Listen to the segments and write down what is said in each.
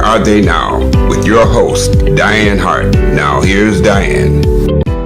Are They Now? With your host, Dianne Hart. Now here's Dianne.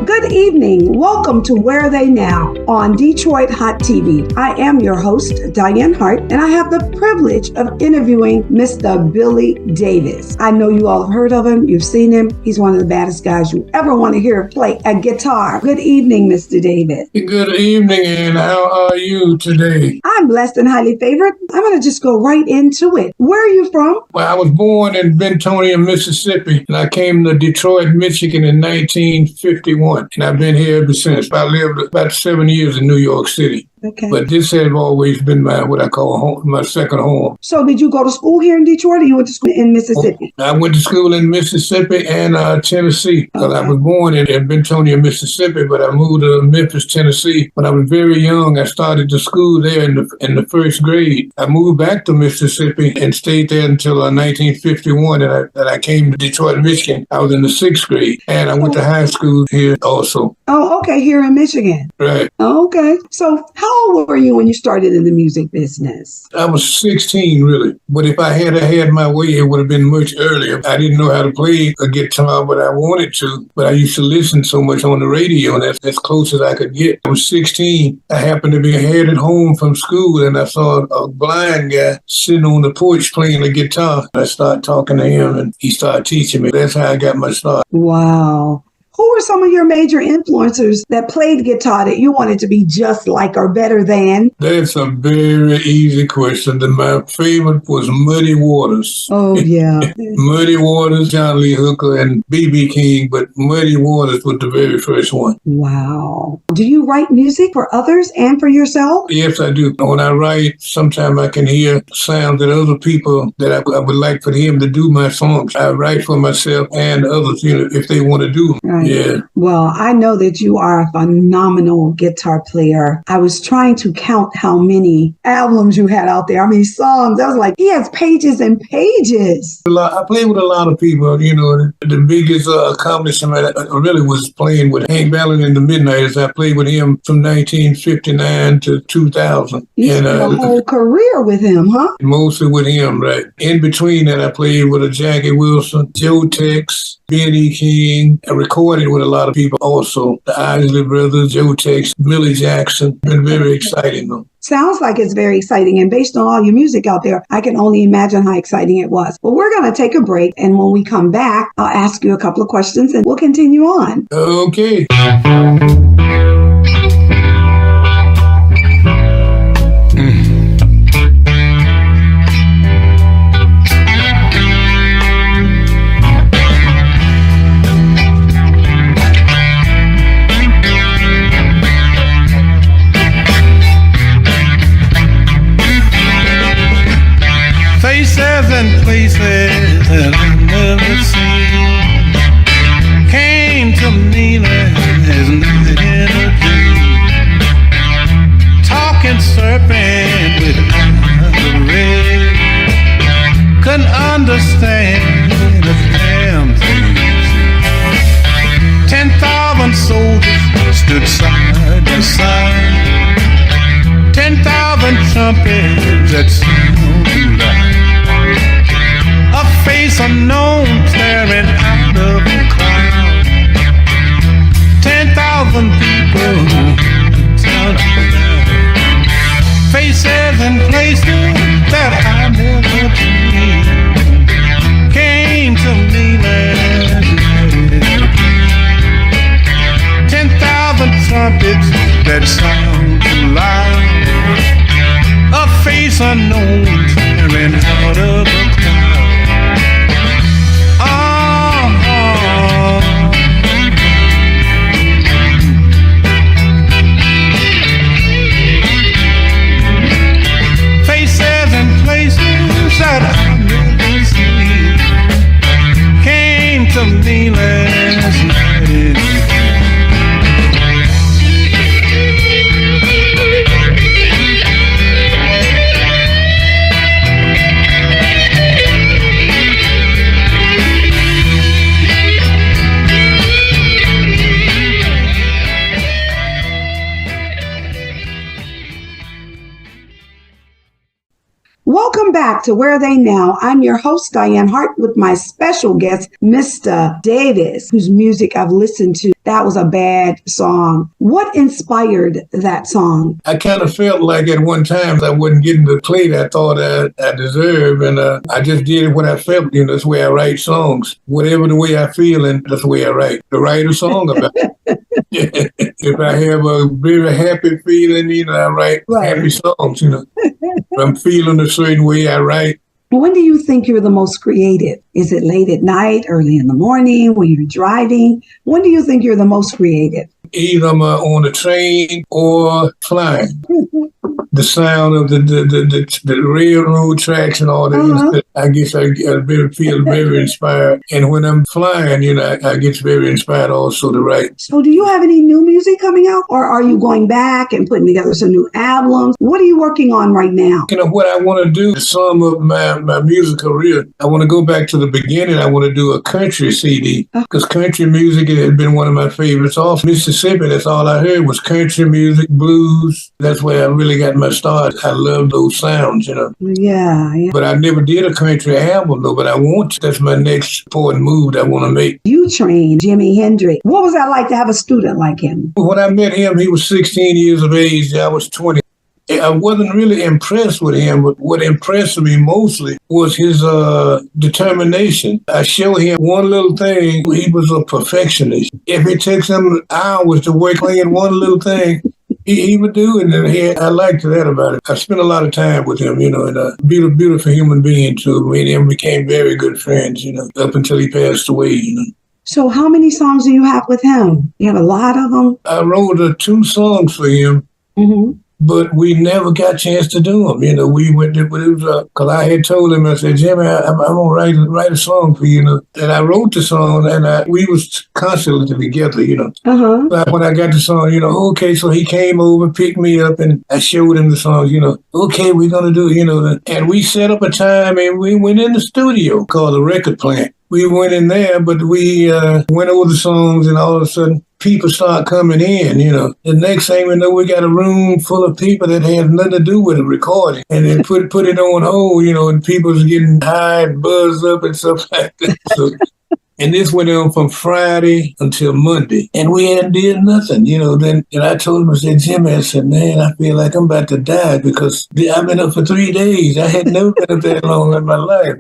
Good evening. Welcome to Where Are They Now on Detroit Hot TV. I am your host, Dianne Hart, and I have the privilege of interviewing Mr. Billy Davis. I know you all have heard of him. You've seen him. He's one of the baddest guys you ever want to hear play a guitar. Good evening, Mr. Davis. Good evening, and how are you today? I'm blessed and highly favored. I'm going to just go right into it. Where are you from? Well, I was born in Bentonia, Mississippi, and I came to Detroit, Michigan in 1951. And I've been here ever since. I lived about 7 years in New York City. Okay. But this has always been what I call home, my second home. So did you go to school here in Detroit or you went to school in Mississippi? I went to school in Mississippi and Tennessee. Because I was born in Bentonia, Mississippi, but I moved to Memphis, Tennessee. When I was very young, I started the school there in the first grade. I moved back to Mississippi and stayed there until 1951. And I came to Detroit, Michigan. I was in the sixth grade. And I went to high school here also. Oh, okay. Here in Michigan. Right. Okay. So how old were you when you started in the music business? I was 16, really. But if I had my way, it would have been much earlier. I didn't know how to play a guitar, but I wanted to. But I used to listen so much on the radio, and that's as close as I could get. I was 16. I happened to be headed home from school, and I saw a blind guy sitting on the porch playing the guitar. I started talking to him, and he started teaching me. That's how I got my start. Wow. Who were some of your major influencers that played guitar that you wanted to be just like or better than? That's a very easy question. My favorite was Muddy Waters. Oh, yeah. Muddy Waters, John Lee Hooker, and B.B. King, but Muddy Waters was the very first one. Wow. Do you write music for others and for yourself? Yes, I do. When I write, sometimes I can hear sounds that other people that I would like for them to do my songs. I write for myself and others, if they want to do. Right. Yeah. Well, I know that you are a phenomenal guitar player. I was trying to count how many albums you had out there. I mean, songs. I was like, he has pages and pages. I played with a lot of people. The biggest accomplishment really was playing with Hank Ballard The Midnighters. I played with him from 1959 to 2000. You spent a whole career with him, huh? Mostly with him, right. In between that, I played with Jackie Wilson, Joe Tex, Benny King. I recorded with a lot of people also. The Isley Brothers, Joe Tex, Millie Jackson. Been very exciting, though. Sounds like it's very exciting. And based on all your music out there, I can only imagine how exciting it was. Well, we're going to take a break. And when we come back, I'll ask you a couple of questions and we'll continue on. Okay. Faces and places that I've never seen came to me last night in a dream. Talking serpent with eyes of red, couldn't understand a damn thing. 10,000 soldiers stood side by side. 10,000 trumpets that sounded like a face unknown staring out of the crowd. 10,000 people turn around. Faces and places that I never dreamed came to me last night. 10,000 trumpets that sound too loud. A face unknown staring out of the crowd. Faces and places that I've never seen came to me last night. back to Where Are They Now? I'm your host, Dianne Hart, with my special guest, Mr. Davis, whose music I've listened to. That was a bad song. What inspired that song? I kind of felt like at one time I wasn't getting the play that I thought I deserved, and I just did what I felt. That's the way I write songs. Whatever the way I feel, and that's the way I write. To write a song about it. If I have a very happy feeling, I write happy songs. If I'm feeling a certain way, I write. When do you think you're the most creative? Is it late at night, early in the morning, when you're driving? When do you think you're the most creative? Either I'm on a train or flying. The sound of the railroad tracks and all that, I guess I feel very inspired. And when I'm flying, I get very inspired also to write. So do you have any new music coming out? Or are you going back and putting together some new albums? What are you working on right now? What I want to do to sum up my music career, I want to go back to the beginning. I want to do a country CD because country music has been one of my favorites. Off Mississippi, that's all I heard was country music, blues. That's where I really got my start. I love those sounds, Yeah. But I never did a country album, though, but I want to. That's my next important move that I want to make. You trained Jimi Hendrix. What was that like to have a student like him? When I met him, he was 16 years of age. I was 20. I wasn't really impressed with him, but what impressed me mostly was his determination. I showed him one little thing. He was a perfectionist. If it takes him hours to work on one little thing, he would do it, and I liked that about it. I spent a lot of time with him, and a beautiful human being, too. Me and him became very good friends, up until he passed away, So how many songs do you have with him? You have a lot of them? I wrote 2 songs for him. Mm-hmm. But we never got a chance to do them. We went to, because I had told him, I said, Jimmy, I'm going to write a song for you, And I wrote the song, and we was constantly together, But when I got the song, okay, so he came over, picked me up, and I showed him the song, okay, we're going to do it, And we set up a time, and we went in the studio called the Record Plant. We went in there, but we went over the songs, and all of a sudden, people start coming in, The next thing we know, we got a room full of people that had nothing to do with the recording. And then put it on hold, and people's getting high and buzzed up and stuff like that. So, and this went on from Friday until Monday. And we hadn't did nothing, Then and I told him, I said, Jimmy, I said, man, I feel like I'm about to die because I've been up for 3 days. I had never been up that long in my life,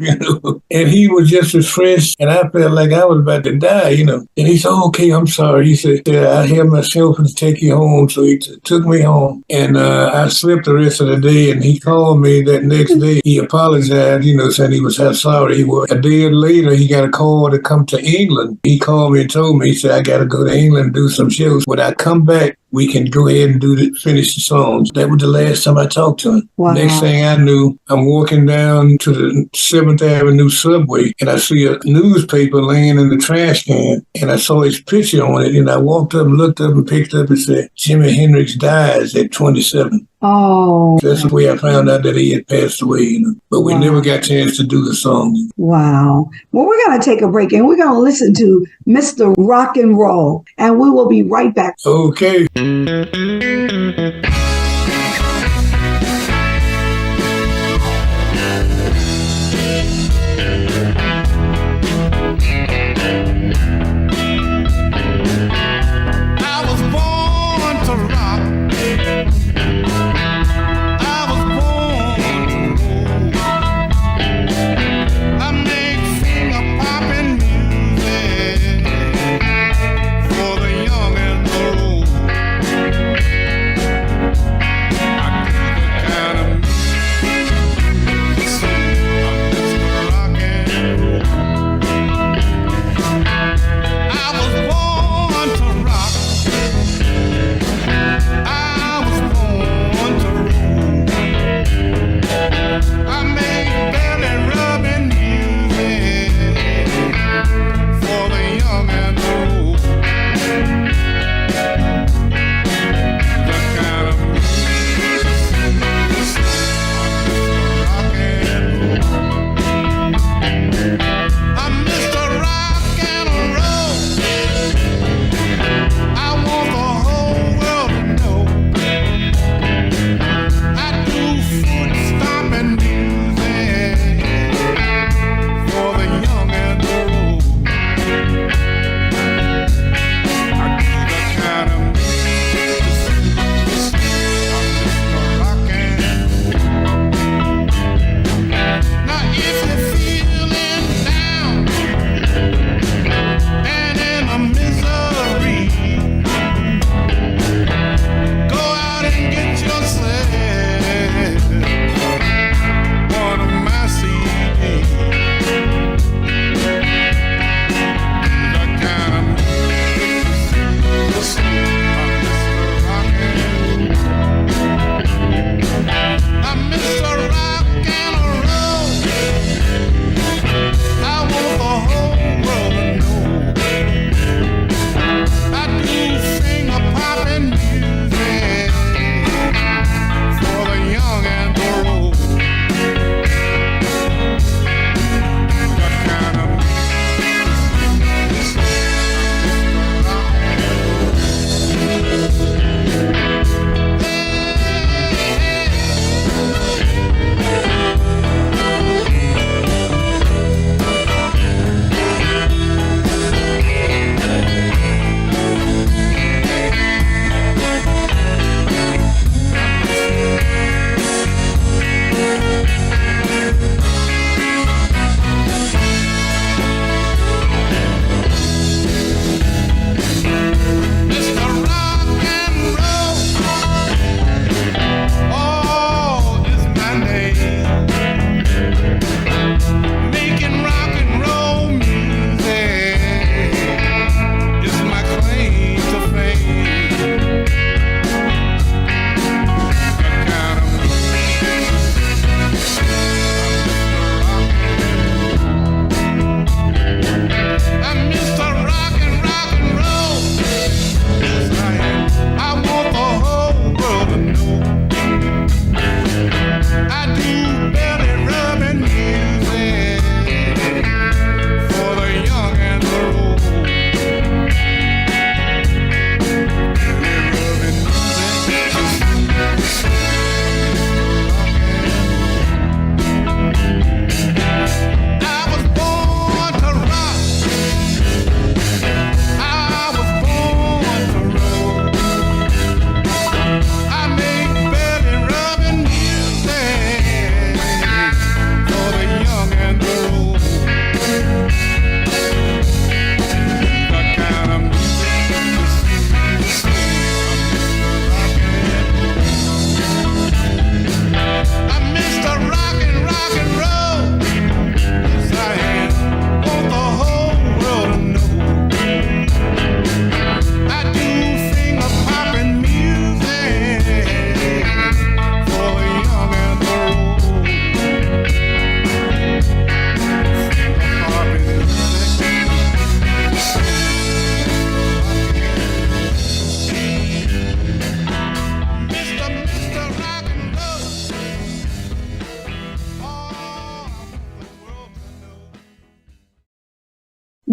And he was just as fresh, and I felt like I was about to die, And he said, okay, I'm sorry. He said, I have myself to take you home. So he took me home. And I slept the rest of the day, and he called me that next day. He apologized, saying he was how sorry he was. A day later, he got a call to come to England. He called me and told me, he said, I got to go to England and do some shows. When I come back, we can go ahead and finish the songs. That was the last time I talked to him. Wow. Next thing I knew, I'm walking down to the 7th Avenue subway, and I see a newspaper laying in the trash can, and I saw his picture on it, and I walked up and looked up and picked up and said, Jimi Hendrix dies at 27. Oh. That's the way I found out that he had passed away, But we never got a chance to do the song. Wow. Well, we're going to take a break, and we're going to listen to Mr. Rock and Roll, and we will be right back. Okay.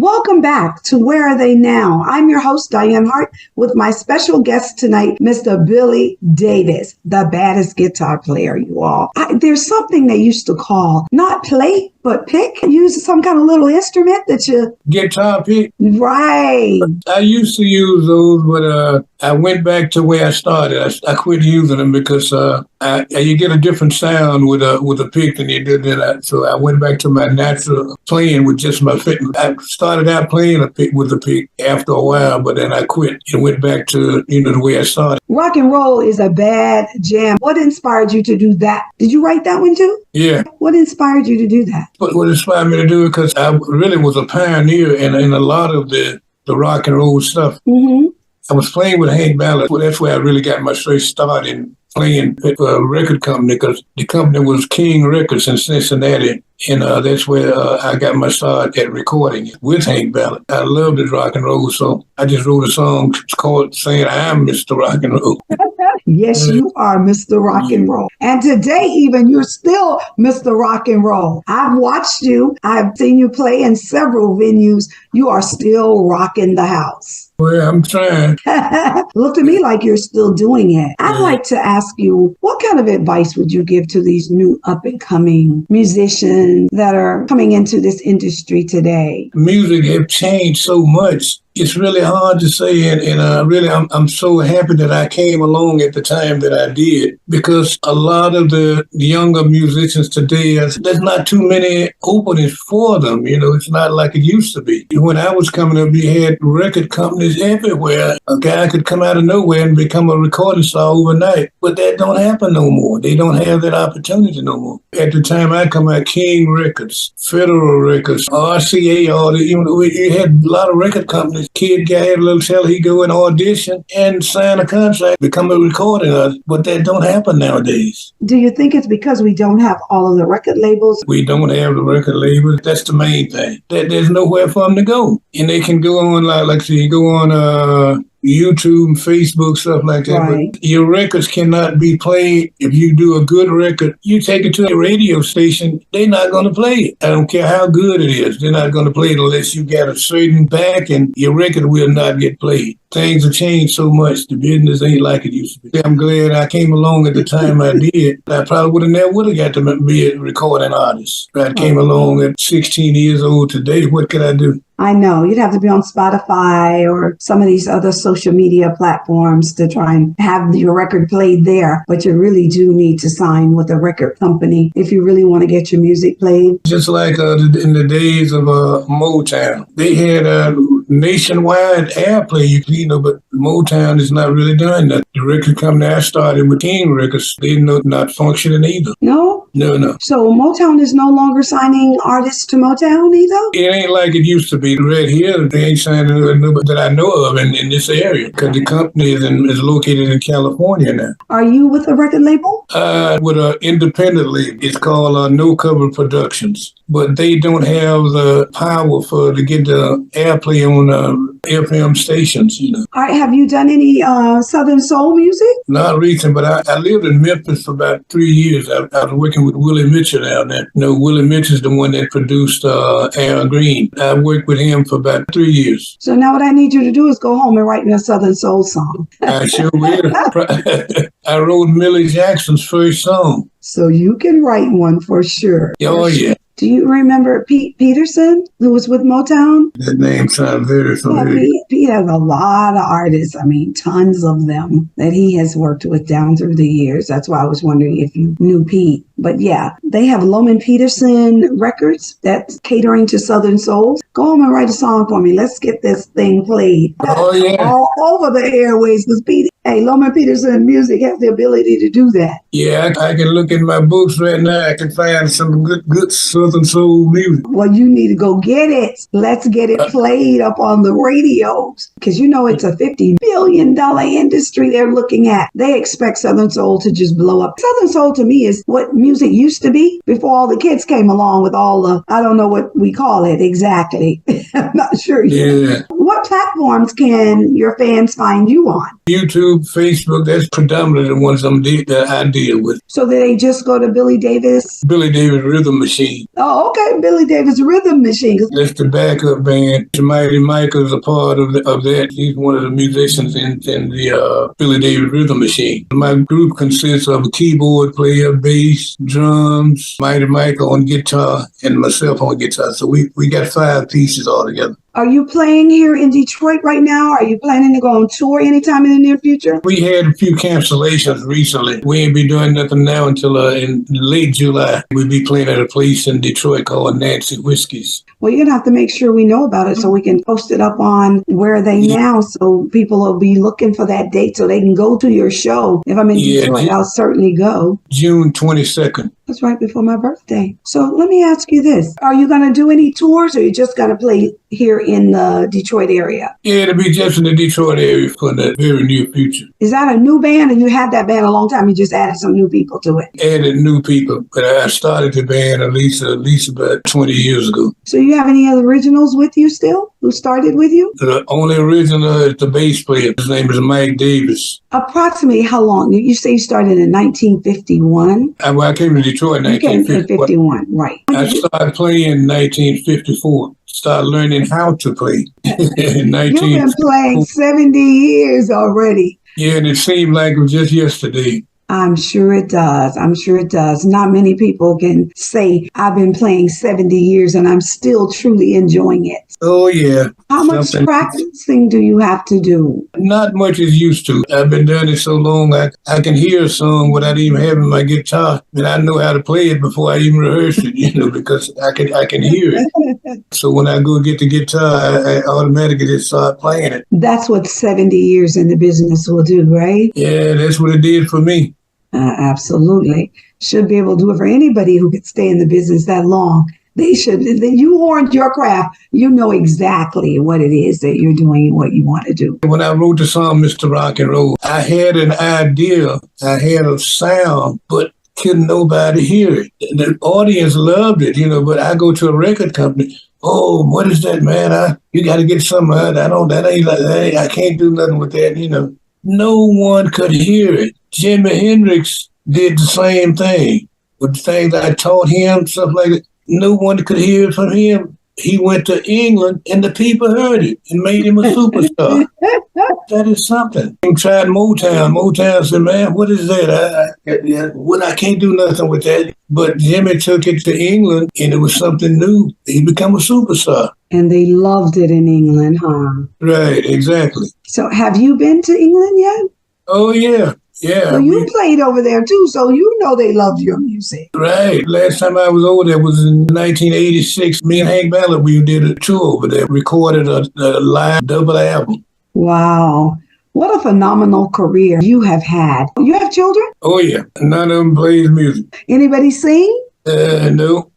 Welcome back to Where Are They Now? I'm your host, Dianne Hart, with my special guest tonight, Mr. Billy Davis, the baddest guitar player, you all. There's something they used to call, not plate, but pick. Use some kind of little instrument that you... Guitar pick? Right. I used to use those, but I went back to where I started. I quit using them because you get a different sound with a pick than you did then. So I went back to my natural playing with just my pick. I started out playing a pick with a pick after a while, but then I quit and went back to the way I started. Rock and roll is a bad jam. What inspired you to do that? Did you write that one too? Yeah. What inspired you to do that? What inspired me to do it, because I really was a pioneer in a lot of the rock and roll stuff. Mm-hmm. I was playing with Hank Ballard. Well, that's where I really got my first start in playing at a record company, because the company was King Records in Cincinnati. And that's where I got my start at recording with Hank Ballard. I loved his rock and roll, so I just wrote a song called saying I'm Mr. Rock and Roll. Yes, you are Mr. Rock and Roll. And today even, you're still Mr. Rock and Roll. I've watched you. I've seen you play in several venues. You are still rocking the house. Well, I'm trying. Look to me like you're still doing it. I'd like to ask you, what kind of advice would you give to these new up-and-coming musicians that are coming into this industry today? Music have changed so much. It's really hard to say, and really, I'm so happy that I came along at the time that I did, because a lot of the younger musicians today, there's not too many openings for them. It's not like it used to be. When I was coming up, you had record companies everywhere. A guy could come out of nowhere and become a recording star overnight, but that don't happen no more. They don't have that opportunity no more. At the time I come out, King Records, Federal Records, RCA, you had a lot of record companies. Kid guy had a little tell, he go and audition and sign a contract, become a recording artist. But that don't happen nowadays. Do you think it's because we don't have all of the record labels? We don't have the record labels. That's the main thing. There's nowhere for them to go. And they can go on, like so you go on YouTube and Facebook, stuff like that. Right. But your records cannot be played. If you do a good record, you take it to a radio station, they're not going to play it. I don't care how good it is. They're not going to play it unless you got a certain back, and your record will not get played. Things have changed so much. The business ain't like it used to be. I'm glad I came along at the time I did. I probably never would have got to be a recording artist. I came along at 16 years old today. What could I do? I know. You'd have to be on Spotify or some of these other social media platforms to try and have your record played there. But you really do need to sign with a record company if you really want to get your music played. Just like in the days of Motown, they had nationwide airplay, but Motown is not really doing that. The record company I started with, King Records, they're not functioning either. No? No. So Motown is no longer signing artists to Motown either? It ain't like it used to be. Right here, they ain't signing nobody that I know of in this area, because the company is located in California now. Are you with a record label? With an independent label. It's called No Cover Productions. But they don't have the power to get the airplay on FM stations, All right, have you done any Southern Soul music? Not recent, but I lived in Memphis for about 3 years. I was working with Willie Mitchell down there. Willie Mitchell's the one that produced Al Green. I worked with him for about 3 years. So now what I need you to do is go home and write me a Southern Soul song. I sure will. I wrote Millie Jackson's first song. So you can write one for sure. Oh, yeah. Do you remember Pete Peterson, who was with Motown? That name sounds very familiar. Yeah, Pete has a lot of artists. Tons of them that he has worked with down through the years. That's why I was wondering if you knew Pete. But yeah, they have Loman Peterson Records that's catering to Southern Souls. Go home and write a song for me. Let's get this thing played. Oh, yeah. All over the airways, because Loman Peterson Music has the ability to do that. Yeah, I can look in my books right now. I can find some good Southern Soul music. Well, you need to go get it. Let's get it played up on the radios, because it's a $50 billion industry they're looking at. They expect Southern Soul to just blow up. Southern Soul to me is what music used to be before all the kids came along with all the, I don't know what we call it exactly. I'm not sure. Yeah. What platforms can your fans find you on? YouTube, Facebook, that's predominantly the ones that I deal with. So did they just go to Billy Davis? Billy Davis Rhythm Machine. Oh, okay. Billy Davis Rhythm Machine. That's the backup band. Mighty Michael's a part of that. He's one of the musicians in the Billy Davis Rhythm Machine. My group consists of a keyboard player, bass, drums, Mighty Michael on guitar, and myself on guitar. So we got 5 pieces all together. Are you playing here in Detroit right now? Are you planning to go on tour anytime in the near future? We had a few cancellations recently. We ain't be doing nothing now until in late July. We'll be playing at a place in Detroit called Nancy Whiskey's. Well, you're going to have to make sure we know about it so we can post it up on Where Are They Now, so people will be looking for that date so they can go to your show. If I'm in Detroit, I'll certainly go. June 22nd. That's right before my birthday. So let me ask you this. Are you going to do any tours or are you just going to play here in the Detroit area? Yeah, it'll be just in the Detroit area for the very near future. Is that a new band and you had that band a long time? You just added some new people to it? Added new people, but I started the band at least about 20 years ago. So you have any other originals with you still who started with you? The only original is the bass player. His name is Mike Davis. Approximately how long? You say you started in 1951? I came to Detroit in 1951. Right. I started playing in 1954. Started learning how to play in 1954. You've been playing 70 years already. Yeah, and it seemed like it was just yesterday. I'm sure it does. I'm sure it does. Not many people can say, I've been playing 70 years and I'm still truly enjoying it. Oh, yeah. How much practicing do you have to do? Not much as used to. I've been doing it so long, I can hear a song without even having my guitar. And I know how to play it before I even rehearse it, because I can hear it. So when I go get the guitar, I automatically just start playing it. That's what 70 years in the business will do, right? Yeah, that's what it did for me. Absolutely. Should be able to do it for anybody who could stay in the business that long. They should. You honed your craft. You know exactly what it is that you're doing and what you want to do. When I wrote the song, Mr. Rock and Roll, I had an idea. I had a sound, but couldn't nobody hear it. The audience loved it, but I go to a record company. Oh, what is that, man? You got to get something out. I can't do nothing with that, No one could hear it. Jimi Hendrix did the same thing. With the things I taught him, stuff like that, no one could hear it from him. He went to England and the people heard it and made him a superstar. That is something. He tried Motown. Motown said, man, what is that? I can't do nothing with that. But Jimmy took it to England and it was something new. He became a superstar. And they loved it in England, huh? Right, exactly. So have you been to England yet? Oh, yeah. Yeah. Well, you played over there too, so they loved your music. Right. Last time I was over there was in 1986. Me and Hank Ballard, we did a tour over there, recorded a live double album. Wow. What a phenomenal career you have had. You have children? Oh, yeah. None of them plays music. Anybody sing? No.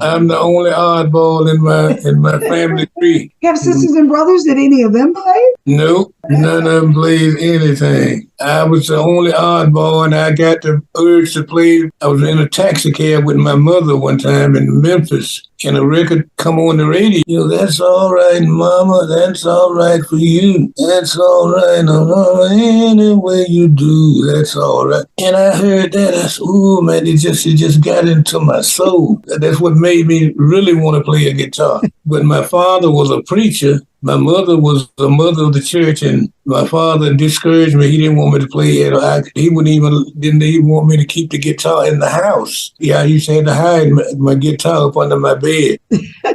I'm the only oddball in my family tree. You have sisters and brothers? Did any of them play? Nope. None of them plays anything. I was the only oddball, and I got the urge to play. I was in a taxi cab with my mother one time in Memphis, and a record come on the radio. That's all right, Mama. That's all right for you. That's all right. Any way you do, that's all right. And I heard that. I said, "Ooh, man, it just got into my soul." That's what made me really want to play a guitar. But my father was a preacher. My mother was the mother of the church, and my father discouraged me. He didn't want me to play it. He didn't even want me to keep the guitar in the house. Yeah, I used to have to hide my guitar up under my bed.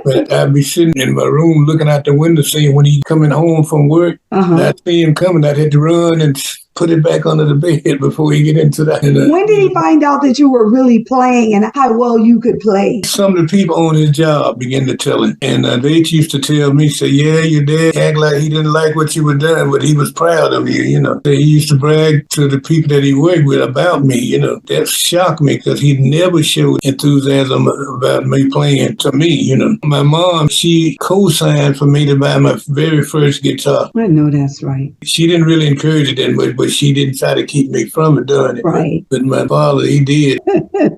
But I'd be sitting in my room looking out the window, seeing when he coming home from work. I'd see him coming. I'd have to run and put it back under the bed before he get into that. When did he find out that you were really playing and how well you could play? Some of the people on his job began to tell him. And they used to tell me, say, yeah, your dad act like he didn't like what you were doing, but he was proud of you, He used to brag to the people that he worked with about me, That shocked me because he never showed enthusiasm about me playing to me, My mom, she co-signed for me to buy my very first guitar. I know that's right. She didn't really encourage it that much, but but she didn't try to keep me from it doing it. Right. But my father, he did. Get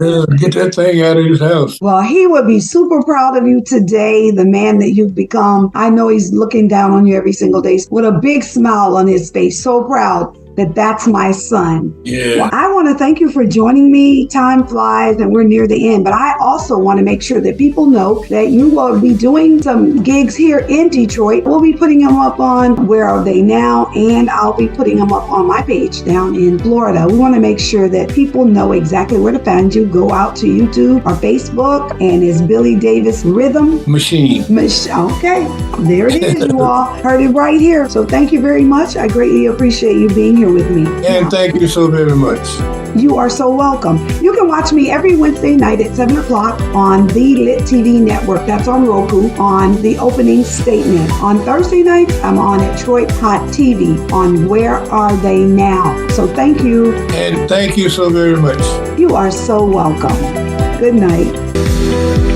that thing out of his house. Well, he would be super proud of you today, the man that you've become. I know he's looking down on you every single day with a big smile on his face. So proud that that's my son. Yeah. Well, I want to thank you for joining me. Time flies and we're near the end, but I also want to make sure that people know that you will be doing some gigs here in Detroit. We'll be putting them up on Where Are They Now, and I'll be putting them up on my page down in Florida. We want to make sure that people know exactly where to find you. Go out to YouTube or Facebook, and it's Billy Davis Rhythm Machine. Okay, there it is. You all heard it right here. So thank you very much. I greatly appreciate you being here with me. And thank you so very much. You are so welcome. You can watch me every Wednesday night at 7 o'clock on the Lit TV network. That's on Roku, on The Opening Statement. On Thursday nights, I'm on Detroit Hot TV on Where Are They Now. So thank you. And thank you so very much. You are so welcome. Good night.